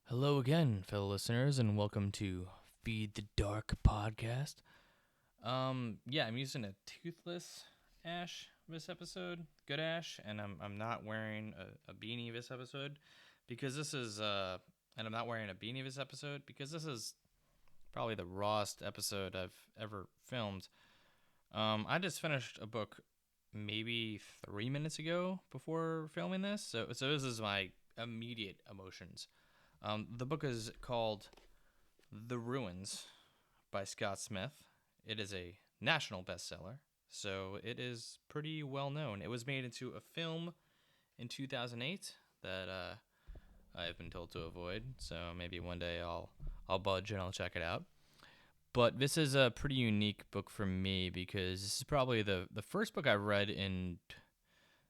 Hello again, fellow listeners, and welcome to Feed the Dark podcast. I'm using a toothless ash this episode, good ash, and I'm not wearing a beanie this episode because this is and I'm not wearing a beanie this episode because this is probably the rawest episode I've ever filmed. I just finished a book maybe 3 minutes ago before filming this, so this is my immediate emotions. The book is called The Ruins by Scott Smith. It is a national bestseller, so it is pretty well known. It was made into a film in 2008 that I've been told to avoid, so maybe one day I'll budge and I'll check it out. But this is a pretty unique book for me because this is probably the first book I've read in,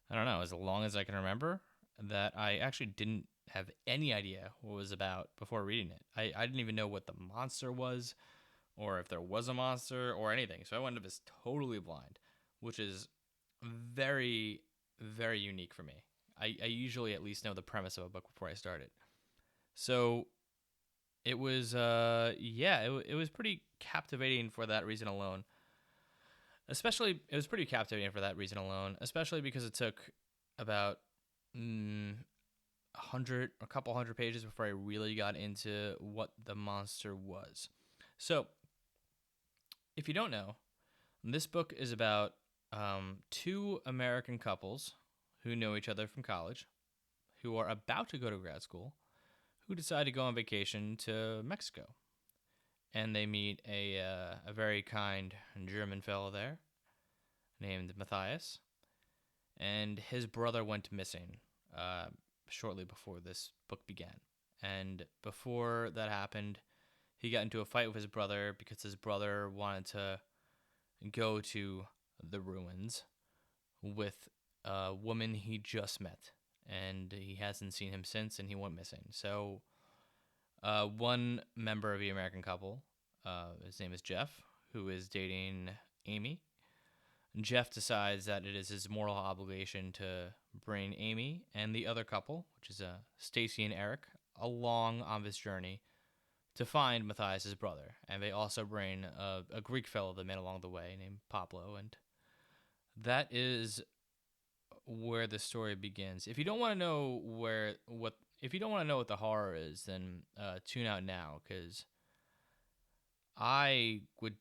I don't know, as long as I can remember, that I actually didn't have any idea what it was about before reading it. I didn't even know what the monster was or if there was a monster or anything. So I went into this totally blind, which is very, very unique for me. I usually at least know the premise of a book before I start it. So it was, it was pretty captivating for that reason alone. It was pretty captivating for that reason alone, especially because it took about a couple hundred pages before I really got into what the monster was. So, if you don't know, this book is about two American couples who know each other from college, who are about to go to grad school, who decide to go on vacation to Mexico, and they meet a very kind German fellow there named Matthias, and his brother went missing shortly before this book began. And before that happened, he got into a fight with his brother because his brother wanted to go to the ruins with a woman he just met. And he hasn't seen him since, and he went missing. So, one member of the American couple, his name is Jeff, who is dating Amy. Jeff decides that it is his moral obligation to bring Amy and the other couple, which is Stacy and Eric, along on this journey to find Matthias' brother. And they also bring a Greek fellow they met along the way named Pablo. And that is where the story begins. If you don't want to know if you don't want to know what the horror is, then tune out now, because I would,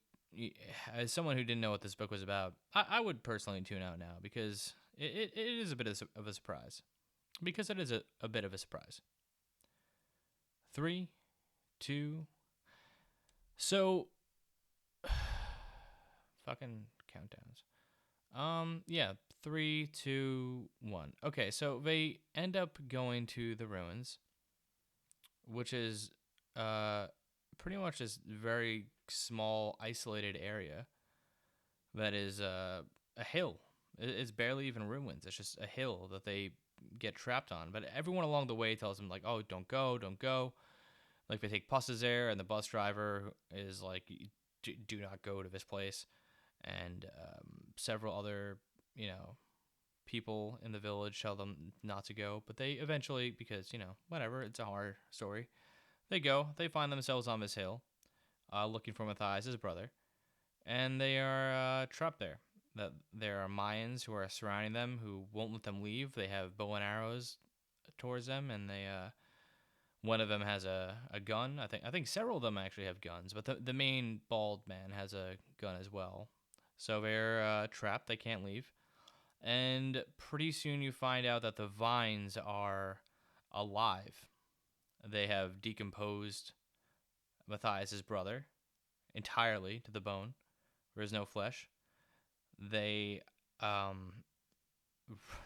as someone who didn't know what this book was about, I would personally tune out now because it is a bit of a surprise. Because it is a bit of a surprise. 3, 2, so fucking countdowns. Yeah, 3, 2, 1. Okay, so they end up going to the ruins, which is pretty much this very small, isolated area that is a hill. It's barely even ruins. It's just a hill that they get trapped on. But everyone along the way tells them, like, oh, don't go, don't go. Like, they take buses there, and the bus driver is like, do not go to this place. And several other, people in the village tell them not to go. But they eventually, because, whatever, it's a horror story, they go. They find themselves on this hill, looking for Matthias, his brother, and they are trapped there. That there are Mayans who are surrounding them, who won't let them leave. They have bow and arrows towards them, and they one of them has a gun. I think several of them actually have guns, but the main bald man has a gun as well. So they're trapped. They can't leave, and pretty soon you find out that the vines are alive. They have decomposed Matthias' brother entirely to the bone. There is no flesh. They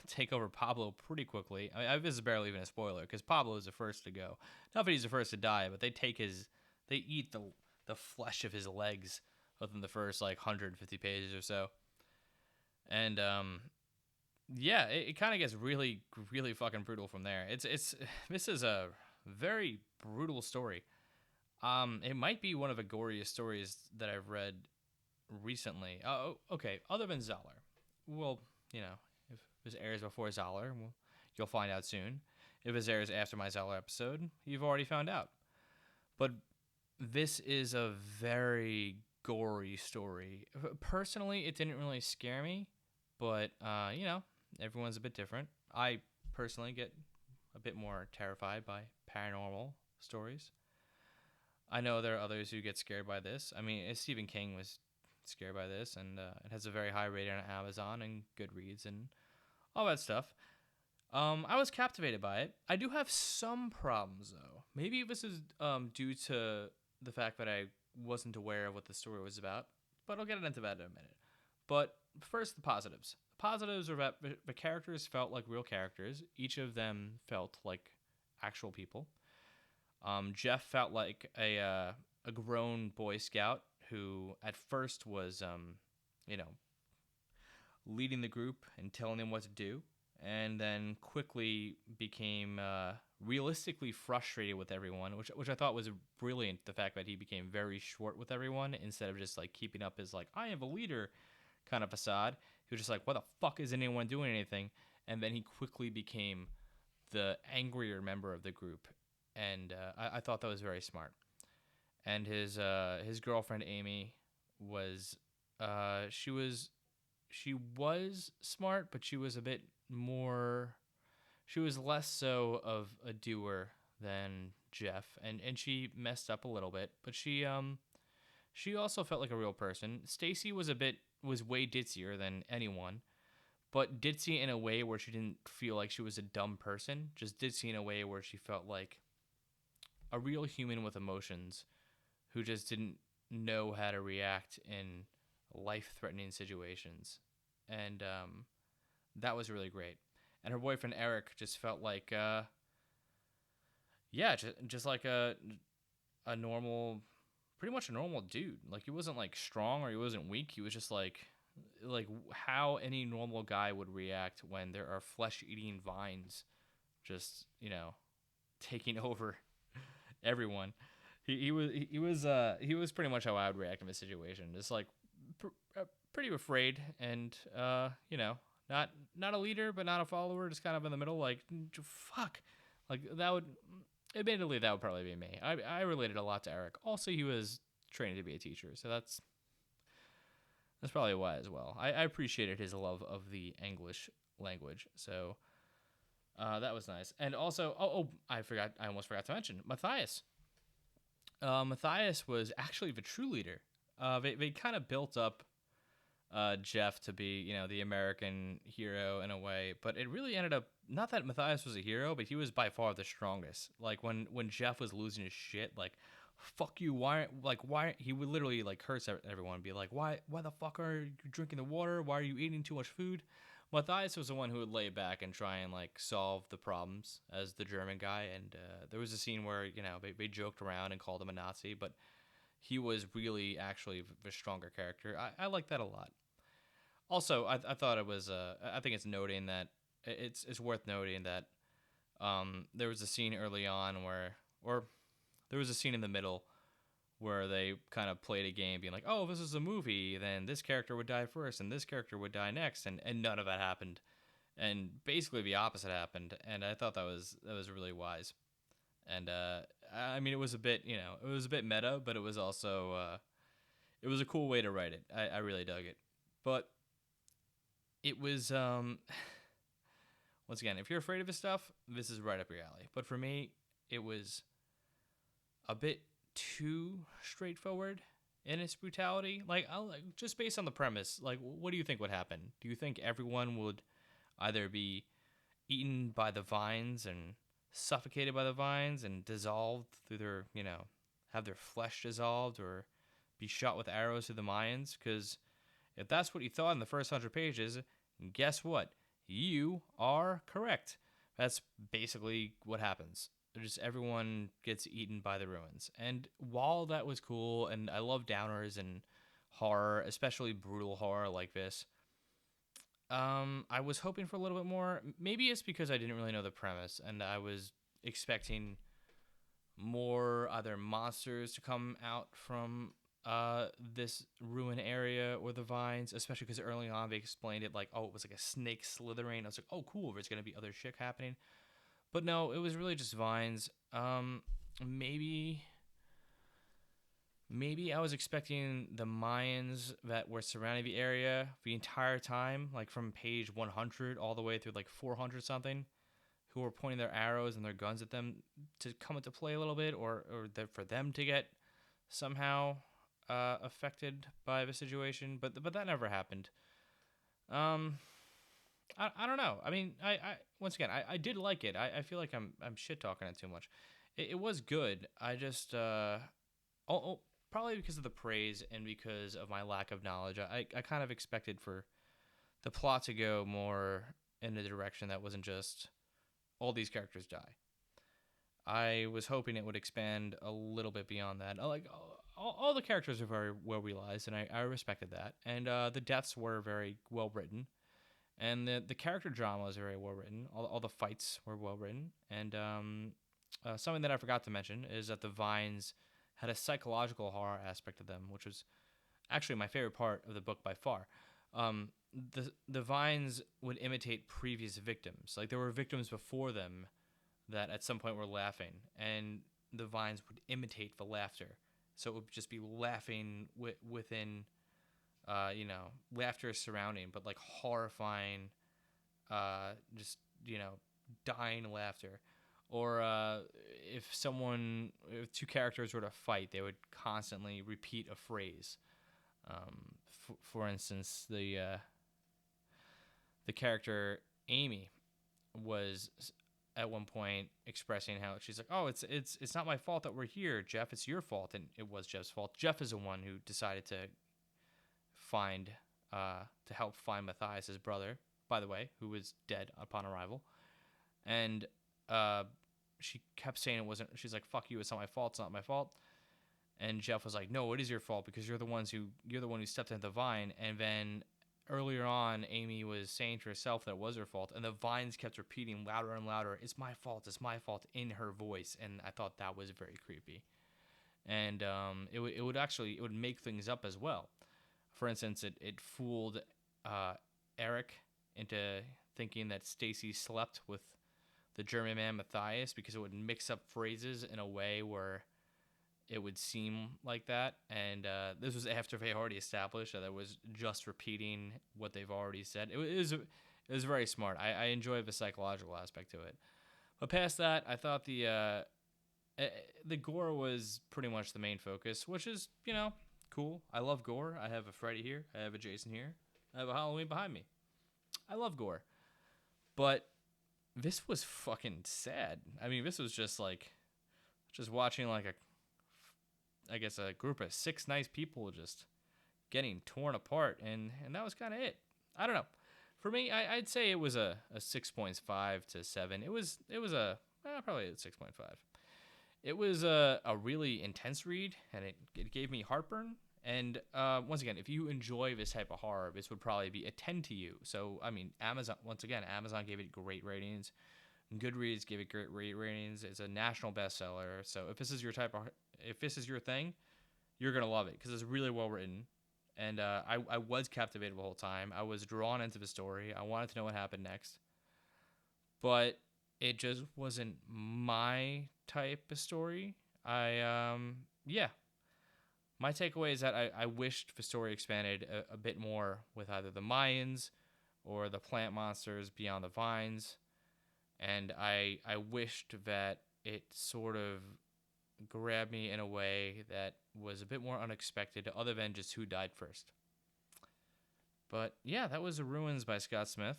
take over Pablo pretty quickly. This is barely even a spoiler because Pablo is the first to go. Not that he's the first to die, but they eat the flesh of his legs within the first like 150 pages or so. And it kind of gets really, really fucking brutal from there. This is a very brutal story. It might be one of the goriest stories that I've read recently. Oh, okay. Other than Zoller, well, if this airs before Zoller, you'll find out soon. if this airs after my Zelda episode, you've already found out. But this is a very gory story. Personally, it didn't really scare me, but everyone's a bit different. I personally get a bit more terrified by paranormal stories. I know there are others who get scared by this. I mean, Stephen King was scared by this, and it has a very high rating on Amazon and Goodreads and all that stuff. I was captivated by it. I do have some problems though. Maybe this is due to the fact that I wasn't aware of what the story was about, but I'll get into that in a minute. But first, the positives. The positives are that the characters felt like real characters. Each of them felt like actual people. Jeff felt like a grown Boy Scout who at first was you know leading the group and telling them what to do, and then quickly became realistically frustrated with everyone, which I thought was brilliant. The fact that he became very short with everyone instead of just like keeping up his like I am a leader kind of facade. He was just like, "What the fuck is anyone doing anything?" And then he quickly became the angrier member of the group, and I thought that was very smart. And his girlfriend Amy was she was smart, but she was a bit more. She was less so of a doer than Jeff, and she messed up a little bit. But she also felt like a real person. Stacy was way ditzier than anyone, but ditzy in a way where she didn't feel like she was a dumb person. Just ditzy in a way where she felt like a real human with emotions, who just didn't know how to react in life-threatening situations, and that was really great. And her boyfriend Eric just felt like, just like a normal, pretty much a normal dude. Like he wasn't like strong or he wasn't weak. He was just like how any normal guy would react when there are flesh-eating vines, just taking over everyone. He was pretty much how I would react in this situation. Just like pretty afraid, and not a leader, but not a follower, just kind of in the middle. Like fuck, like that would, admittedly, that would probably be me. I related a lot to Eric. Also, he was training to be a teacher, so that's probably why as well. I appreciated his love of the English language, so that was nice. And also, I almost forgot to mention Matthias. Matthias was actually the true leader. They kind of built up Jeff to be, the American hero in a way, but it really ended up not that Matthias was a hero, but he was by far the strongest. Like when Jeff was losing his shit, like fuck you, why he would literally like curse at everyone and be like, why the fuck are you drinking the water? Why are you eating too much food? Matthias was the one who would lay back and try and like solve the problems as the German guy, and there was a scene where they joked around and called him a Nazi, but he was really actually the stronger character. I like that a lot. Also, I thought it was I think it's noting that it's worth noting that there was a scene early on or there was a scene in the middle where they kind of played a game being like, oh, this is a movie, then this character would die first and this character would die next, and none of that happened. And basically the opposite happened, and I thought that was really wise. And I mean, it was a bit, it was a bit meta, but it was also it was a cool way to write it. I really dug it. But it was once again, if you're afraid of this stuff, this is right up your alley. But for me, it was a bit too straightforward in its brutality. Like, just based on the premise, like, what do you think would happen? Do you think everyone would either be eaten by the vines and suffocated by the vines and dissolved through their, have their flesh dissolved, or be shot with arrows through the Mayans? Because if that's what you thought in the first 100 pages, guess what? You are correct. That's basically what happens. Just everyone gets eaten by the ruins. And while that was cool, and I love downers and horror, especially brutal horror like this, I was hoping for a little bit more. Maybe it's because I didn't really know the premise, and I was expecting more either monsters to come out from this ruin area or the vines, especially because early on they explained it like, oh, it was like a snake slithering. I was like, oh, cool, there's going to be other shit happening. But no, it was really just vines. Maybe maybe I was expecting the Mayans that were surrounding the area the entire time, like from page 100 all the way through like 400 something, who were pointing their arrows and their guns at them to come into play a little bit, or for them to get somehow affected by the situation. But that never happened. Um, I don't know. I mean, I once again, I did like it. I feel like I'm shit talking it too much. It was good. I just probably because of the praise and because of my lack of knowledge, I kind of expected for the plot to go more in a direction that wasn't just all these characters die. I was hoping it would expand a little bit beyond that. Like all the characters are very well realized, and I respected that. And the deaths were very well written, and the character drama was very well written. All the fights were well written, and something that I forgot to mention is that the vines had a psychological horror aspect of them, which was actually my favorite part of the book by far. Um, the vines would imitate previous victims. Like there were victims before them that at some point were laughing, and the vines would imitate the laughter. So it would just be laughing within, laughter surrounding, but like horrifying, just dying laughter. Or if two characters were to fight, they would constantly repeat a phrase. For instance, the character Amy was at one point expressing how she's like, "Oh, it's not my fault that we're here, Jeff. It's your fault," and it was Jeff's fault. Jeff is the one who decided to find, to help find Matthias's brother, by the way, who was dead upon arrival, and she kept saying it wasn't. She's like, "Fuck you! It's not my fault. It's not my fault." And Jeff was like, "No, it is your fault because you're the one who stepped into the vine." And then earlier on, Amy was saying to herself that it was her fault, and the vines kept repeating louder and louder, "It's my fault. It's my fault," in her voice, and I thought that was very creepy. And it would make things up as well. For instance, it fooled Eric into thinking that Stacy slept with the German man Matthias because it would mix up phrases in a way where it would seem like that. And this was after they already established that it was just repeating what they've already said. It was very smart. I enjoyed the psychological aspect to it. But past that, I thought the gore was pretty much the main focus, which is, cool. I love gore. I have a Freddy here. I have a Jason here. I have a Halloween behind me. I love gore. But this was fucking sad. I mean, this was just watching like a group of six nice people just getting torn apart, and that was kind of it. I don't know. For me, I'd say it was a 6.5 to 7. It was probably a 6.5. It was a really intense read, and it gave me heartburn. And once again, if you enjoy this type of horror, this would probably be a 10 to you. So, I mean, Amazon gave it great ratings. Goodreads gave it great ratings. It's a national bestseller. So if this is your thing, you're going to love it because it's really well written. And I was captivated the whole time. I was drawn into the story. I wanted to know what happened next. But it just wasn't my type of story. My takeaway is that I wished the story expanded a bit more with either the Mayans or the plant monsters beyond the vines. And I wished that it sort of grabbed me in a way that was a bit more unexpected other than just who died first. But yeah, that was The Ruins by Scott Smith.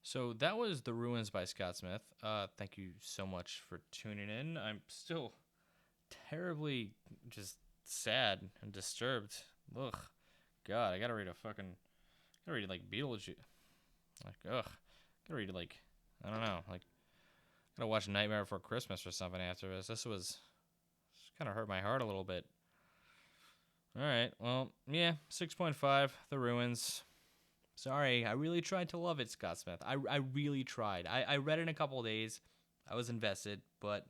So that was The Ruins by Scott Smith. Thank you so much for tuning in. I'm still terribly just sad and disturbed. Ugh. God, I gotta read like Beetlejuice. Ugh. Gotta read I don't know, gotta watch Nightmare Before Christmas or something after this. This kind of hurt my heart a little bit. Alright, well, yeah, 6.5, The Ruins. Sorry, I really tried to love it, Scott Smith. I really tried. I read it in a couple of days. I was invested, but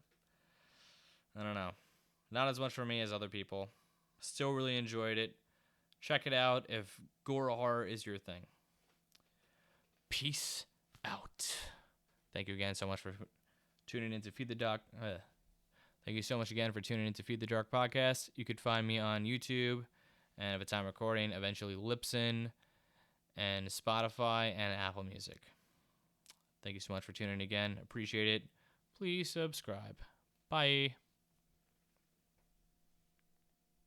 I don't know. Not as much for me as other people. Still really enjoyed it. Check it out if gore horror is your thing. Peace out. Thank you again so much for tuning in to Feed the Dark. Thank you so much again for tuning in to Feed the Dark podcast. You could find me on YouTube and at the time recording, eventually Libsyn and Spotify and Apple Music. Thank you so much for tuning in again. Appreciate it. Please subscribe. Bye.